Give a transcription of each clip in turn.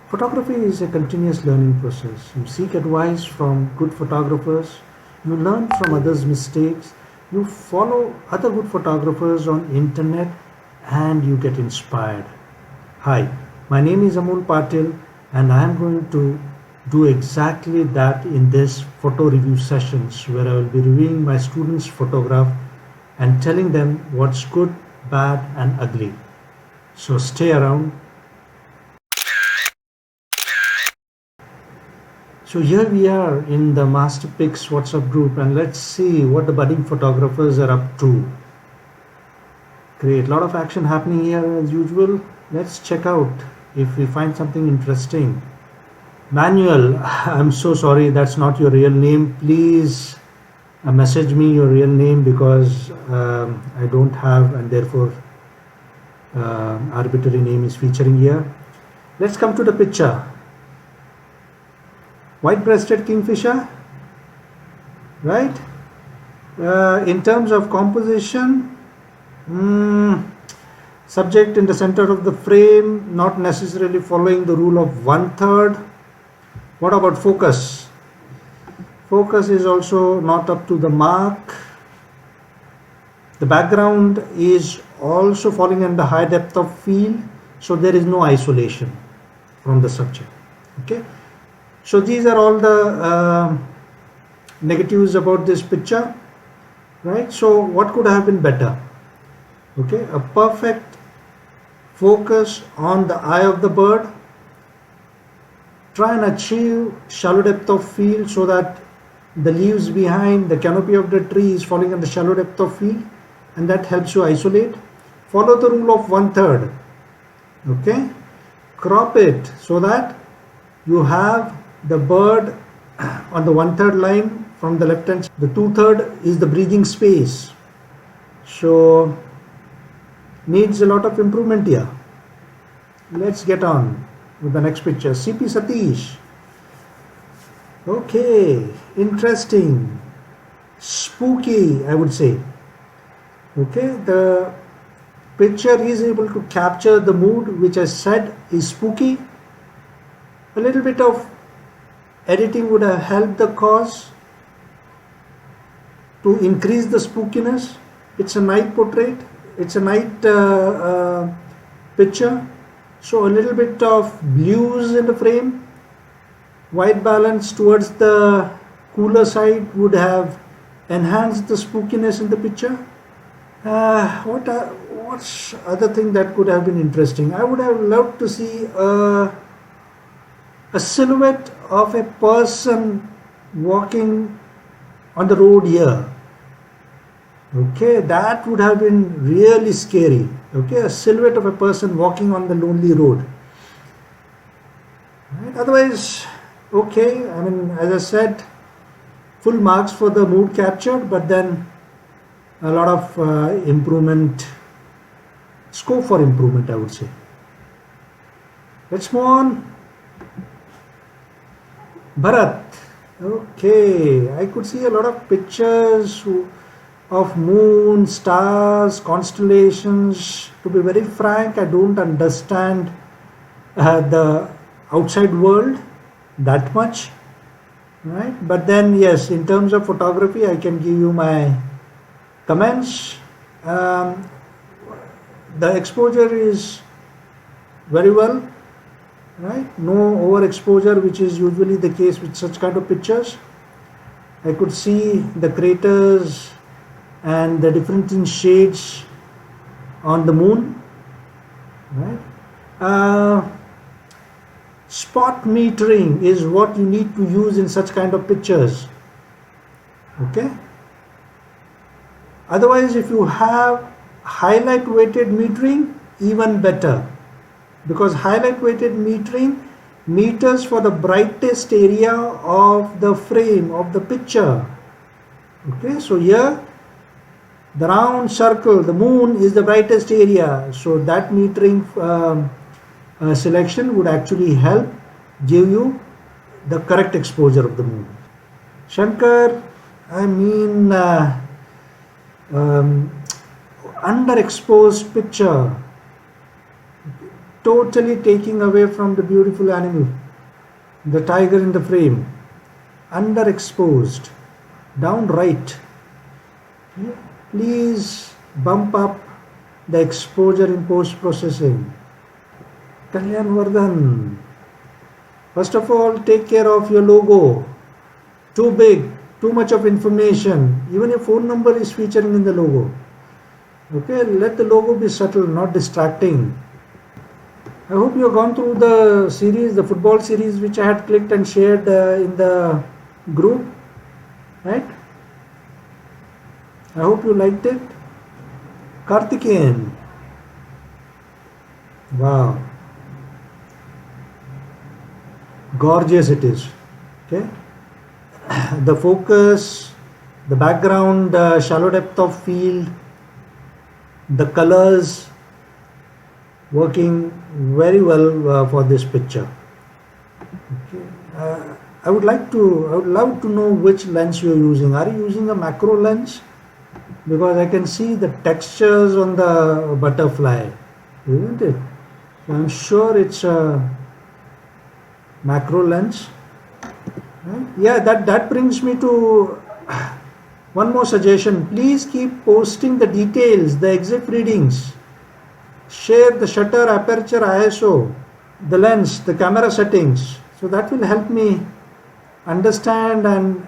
Photography is a continuous learning process. You seek advice from good photographers, you learn from others' mistakes, you follow other good photographers on internet, and you get inspired. Hi, my name is Amol Patil, and I am going to do exactly that in this photo review sessions where I will be reviewing my students' photograph and telling them what's good, bad, and ugly. So stay around. So here we are in the Masterpics WhatsApp group, and let's see what the budding photographers are up to. Great, lot of action happening here as usual. Let's check out if we find something interesting. Manuel, I'm so sorry, that's not your real name. Please message me your real name because I don't have, and therefore arbitrary name is featuring here. Let's come to the picture. White-breasted kingfisher, right? In terms of composition, subject in the center of the frame, not necessarily following the rule of 1/3. What about focus? Focus is also not up to the mark. The background is also falling under high depth of field, so there is no isolation from the subject. Okay. So these are all the negatives about this picture, right? So what could have been better? Okay, a perfect focus on the eye of the bird. Try and achieve shallow depth of field so that the leaves behind the canopy of the tree is falling on the shallow depth of field, and that helps you isolate. Follow the rule of 1/3. Okay, crop it so that you have the bird on the 1/3 line from the left hand side. The 2/3 is the breathing space, so needs a lot of improvement here. Let's get on with the next picture. CP Satish. Okay, interesting, spooky, I would say. Okay, the picture is able to capture the mood, which I said is spooky. A little bit of editing would have helped the cause to increase the spookiness. It's a night portrait, it's a night picture, so a little bit of blues in the frame, white balance towards the cooler side would have enhanced the spookiness in the picture. What's other thing that could have been interesting? I would have loved to see a silhouette of a person walking on the road here. Okay, that would have been really scary. Okay, a silhouette of a person walking on the lonely road. Right? Otherwise, okay, I mean, as I said, full marks for the mood captured, but then a lot of improvement, scope for improvement, I would say. Let's move on. Bharat. Okay, I could see a lot of pictures of moon, stars, constellations. To be very frank, I don't understand the outside world that much, right? But then yes, in terms of photography, I can give you my comments. The exposure is very well, right? No overexposure, which is usually the case with such kind of pictures. I could see the craters and the different shades on the moon, right? Spot metering is what you need to use in such kind of pictures. Okay. Otherwise, if you have highlight weighted metering, even better, because highlight weighted metering meters for the brightest area of the frame of the picture. Okay, so here the round circle, the moon is the brightest area, so that metering selection would actually help give you the correct exposure of the moon. Shankar, I mean underexposed picture, totally taking away from the beautiful animal, the tiger in the frame, underexposed, downright. Please bump up the exposure in post-processing. Kalyan Vardhan. First of all, take care of your logo. Too big, too much of information. Even your phone number is featuring in the logo. Okay, let the logo be subtle, not distracting. I hope you have gone through the series, the football series, which I had clicked and shared in the group, right? I hope you liked it. Karthikeyan. Wow. Gorgeous it is. Okay. The focus, the background, shallow depth of field, the colors working very well for this picture. Okay. I would love to know which lens you are using. Are you using a macro lens? Because I can see the textures on the butterfly, isn't it? I'm sure it's a macro lens. Right? Yeah, that brings me to one more suggestion. Please keep posting the details, the exit readings. Share the shutter, aperture, ISO, the lens, the camera settings. So that will help me understand and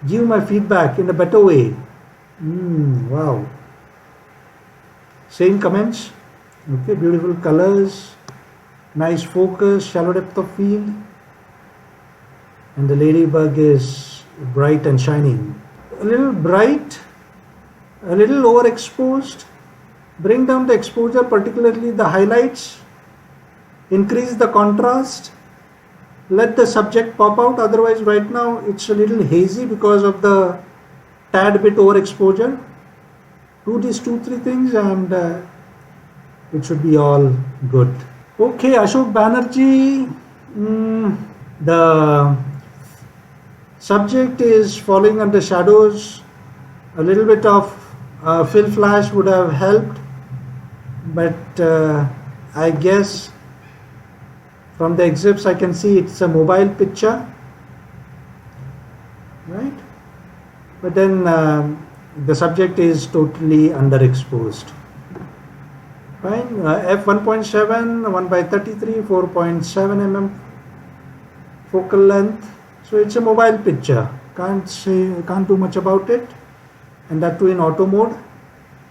give my feedback in a better way. Wow. Same comments. Okay, beautiful colors, nice focus, shallow depth of field, and the ladybug is bright and shining. A little bright, a little overexposed. Bring down the exposure, particularly the highlights. Increase the contrast. Let the subject pop out. Otherwise, right now it's a little hazy because of the tad bit overexposure. Do these 2-3 things and it should be all good. Okay, Ashok Banerjee. The subject is falling under shadows. A little bit of fill flash would have helped, but I guess from the exhibits I can see it's a mobile picture, right? But then the subject is totally underexposed. Fine. f1.7, 1/33, 4.7 mm focal length. So it's a mobile picture. Can't do much about it, and that too in auto mode.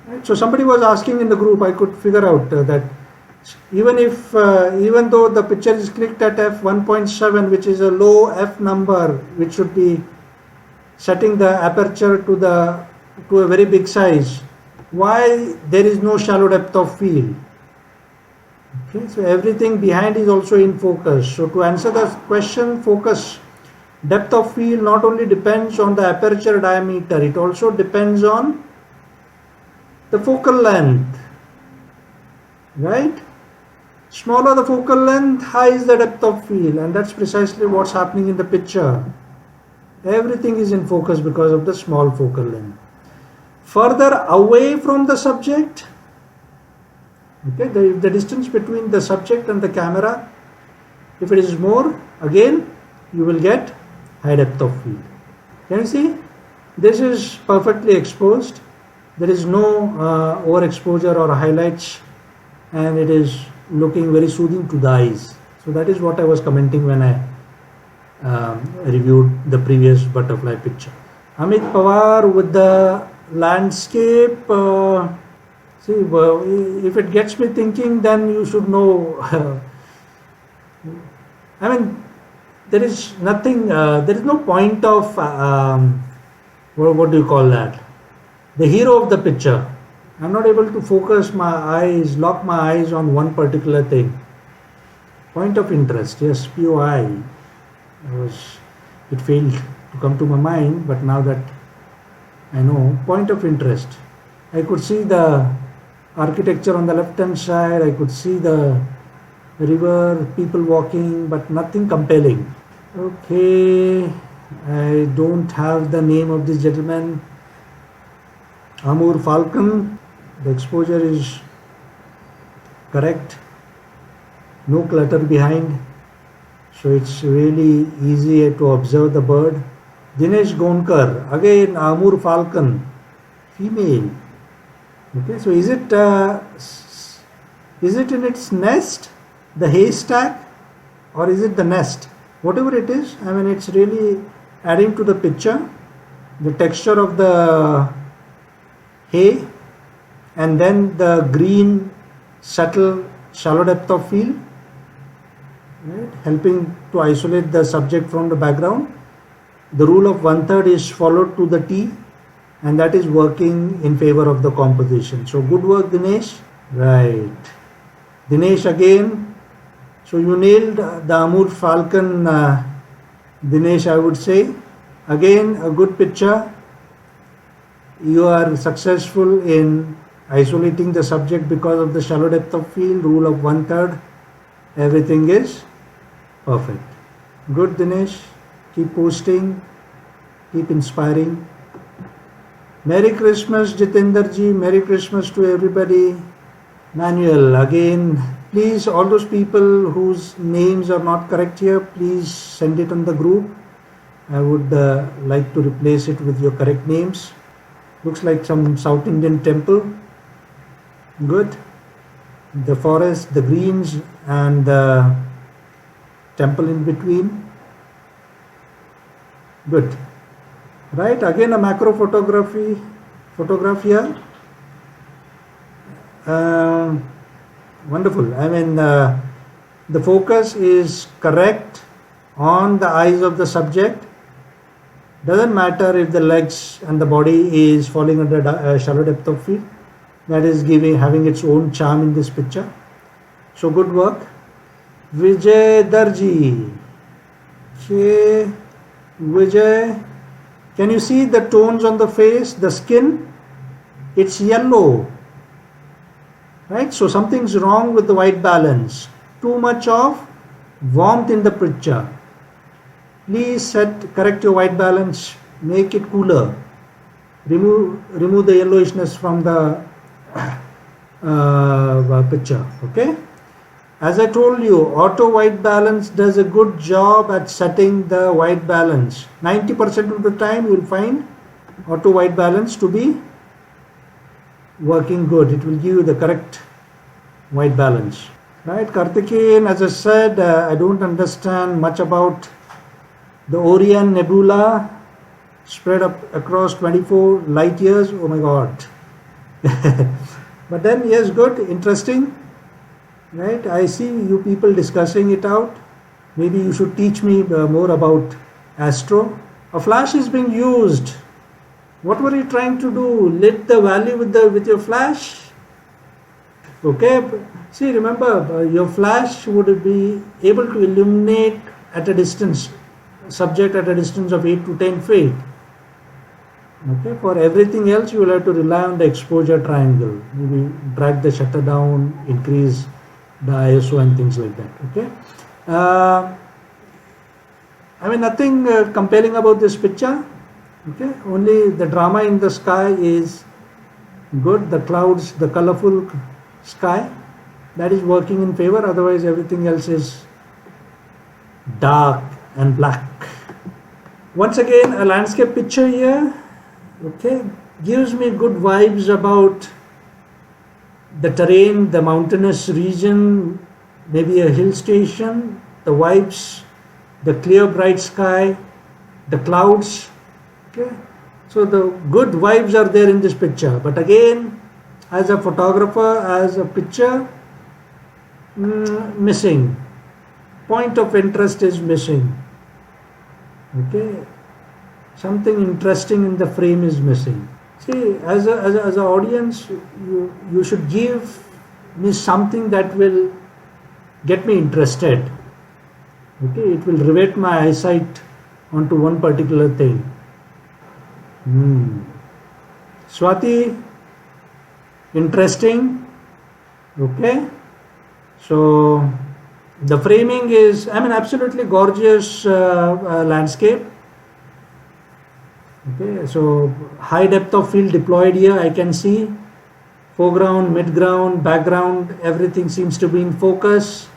Right? So somebody was asking in the group. I could figure out that even though the picture is clicked at f1.7, which is a low f number, which should be setting the aperture to a very big size, why there is no shallow depth of field? Okay, so everything behind is also in focus. So to answer the question, focus depth of field not only depends on the aperture diameter, it also depends on the focal length, right? Smaller the focal length, high is the depth of field, and that's precisely what's happening in the picture. Everything is in focus because of the small focal length. Further away from the subject, okay, the distance between the subject and the camera, if it is more, again you will get high depth of field. Can you see? This is perfectly exposed. There is no overexposure or highlights, and it is looking very soothing to the eyes. So that is what I was commenting when I reviewed the previous butterfly picture. Amit Pawar with the landscape. See, if it gets me thinking, then you should know. I mean, there is nothing, there is no point of, what do you call that? The hero of the picture. I'm not able to focus my eyes, lock my eyes on one particular thing. Point of interest, yes, POI. It failed to come to my mind, but now that I know, point of interest. I could see the architecture on the left hand side, I could see the river, people walking, but nothing compelling. Okay, I don't have the name of this gentleman. Amur Falcon. The exposure is correct. no clutter behind, so it's really easy to observe the bird. Dinesh Gonkar, again Amur falcon, female. Okay, so is it in its nest, the haystack, or is it the nest? Whatever it is, I mean, it's really adding to the picture, the texture of the hay, and then the green, subtle, shallow depth of field, right, helping to isolate the subject from the background. The rule of 1/3 is followed to the T, and that is working in favor of the composition. So good work, Dinesh. Right. Dinesh again. So you nailed the Amur falcon, Dinesh, I would say. Again, a good picture. You are successful in isolating the subject because of the shallow depth of field, rule of 1/3. Everything is perfect. Good, Dinesh. Keep posting. Keep inspiring. Merry Christmas, Jitender ji. Merry Christmas to everybody. Manuel, again, please, all those people whose names are not correct here, please send it on the group. I would like to replace it with your correct names. Looks like some South Indian temple. Good. The forest, the greens, and the temple in between. Good. Right, again a macro photograph here. Wonderful. I mean, the focus is correct on the eyes of the subject. Doesn't matter if the legs and the body is falling under shallow depth of field. That is having its own charm in this picture. So good work. Vijay Darji. Okay. Vijay. Can you see the tones on the face, the skin? It's yellow. Right? So something's wrong with the white balance. Too much of warmth in the picture. Please correct your white balance. Make it cooler. Remove the yellowishness from the picture. Okay? As I told you, auto white balance does a good job at setting the white balance. 90% of the time you will find auto white balance to be working good. It will give you the correct white balance. Right, Karthikeyan, as I said, I don't understand much about the Orion Nebula spread up across 24 light years. Oh my God. But then, yes, good, interesting. Right, I see you people discussing it out. Maybe you should teach me more about astro. A flash is being used. What were you trying to do? Lit the valley with your flash? Okay, see, remember, your flash would be able to illuminate at a distance, subject at a distance of 8 to 10 feet. Okay, for everything else you will have to rely on the exposure triangle. Maybe drag the shutter down, increase the ISO and things like that. Okay, I mean, nothing compelling about this picture. Okay, only the drama in the sky is good. The clouds, the colorful sky, that is working in favor. Otherwise everything else is dark and black. Once again, a landscape picture here. Okay, gives me good vibes about the terrain, the mountainous region, maybe a hill station, the vibes, the clear bright sky, the clouds. Okay, so the good vibes are there in this picture. But again, as a photographer, as a picture, missing. Point of interest is missing. Okay, something interesting in the frame is missing. See, as an audience, you should give me something that will get me interested. Okay, it will rivet my eyesight onto one particular thing. Swati, interesting. Okay, so the framing is, I mean, absolutely gorgeous landscape. Okay, so high depth of field deployed here. I can see foreground, midground, background, everything seems to be in focus.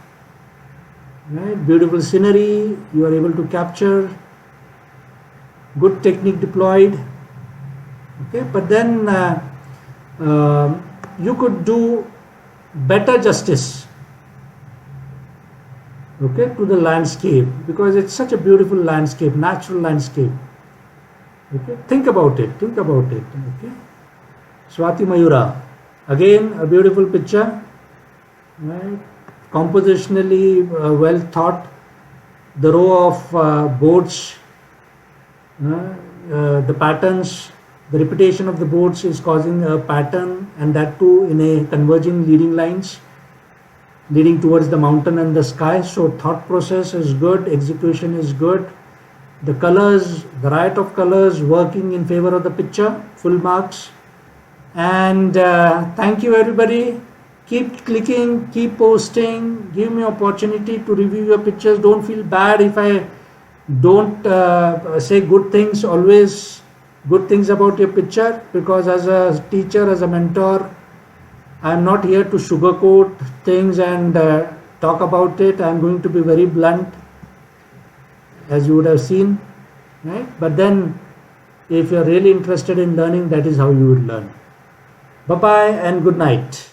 right? Beautiful scenery you are able to capture, good technique deployed. Okay, but then you could do better justice, okay, to the landscape, because it's such a beautiful landscape, natural landscape. Okay, think about it, okay. Swati Mayura, again a beautiful picture, right? Compositionally well thought. The row of boards, the patterns, the repetition of the boards is causing a pattern, and that too in a converging leading lines leading towards the mountain and the sky. So thought process is good, execution is good. The colors, variety of colors working in favor of the picture, full marks. And thank you everybody. Keep clicking, keep posting, give me opportunity to review your pictures. Don't feel bad if I don't say good things, always good things about your picture, because as a teacher, as a mentor, I'm not here to sugarcoat things and talk about it. I'm going to be very blunt, as you would have seen, right? But then if you're really interested in learning, that is how you would learn. Bye bye and good night.